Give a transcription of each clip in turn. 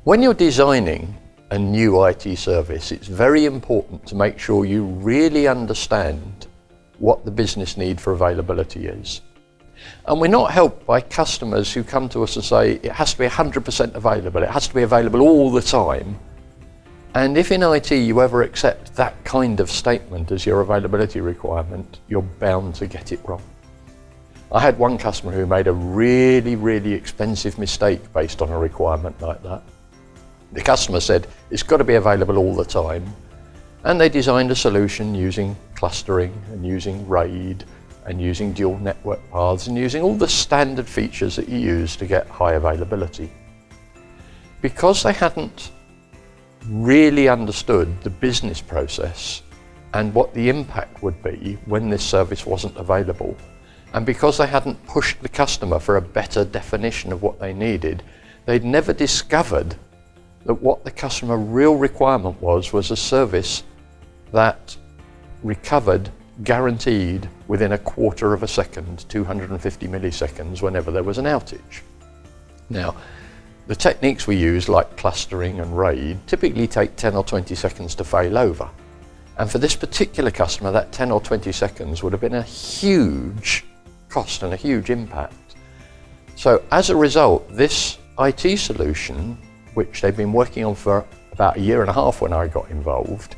When you're designing a new IT service, it's very important to make sure you really understand what the business need for availability is. And we're not helped by customers who come to us and say it has to be 100% available, it has to be available all the time. And if in IT you ever accept that kind of statement as your availability requirement, you're bound to get it wrong. I had one customer who made a really expensive mistake based on a requirement like that. The customer said it's got to be available all the time, and they designed a solution using clustering and using RAID and using dual network paths and using all the standard features that you use to get high availability. Because they hadn't really understood the business process and what the impact would be when this service wasn't available, and because they hadn't pushed the customer for a better definition of what they needed, they'd never discovered that what the customer real requirement was a service that recovered guaranteed within a quarter of a second, 250 milliseconds whenever there was an outage. Now, the techniques we use like clustering and RAID typically take 10 or 20 seconds to fail over. And for this particular customer, that 10 or 20 seconds would have been a huge cost and a huge impact. So as a result, this IT solution, which they've been working on for about a year and a half when I got involved,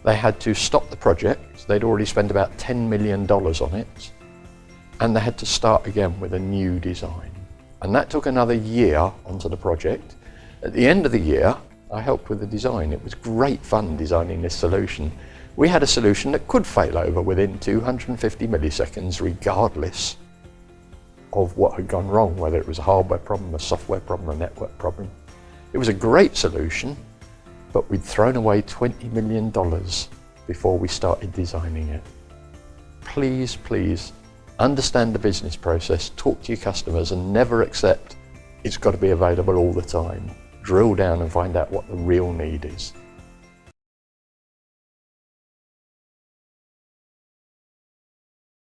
they had to stop the project. They'd already spent about $10 million on it, and they had to start again with a new design. And that took another year onto the project. At the end of the year, I helped with the design. It was great fun designing this solution. We had a solution that could fail over within 250 milliseconds, regardless of what had gone wrong, whether it was a hardware problem, a software problem, a network problem. It was a great solution, but we'd thrown away $20 million before we started designing it. Please understand the business process, talk to your customers, and never accept it's got to be available all the time. Drill down and find out what the real need is.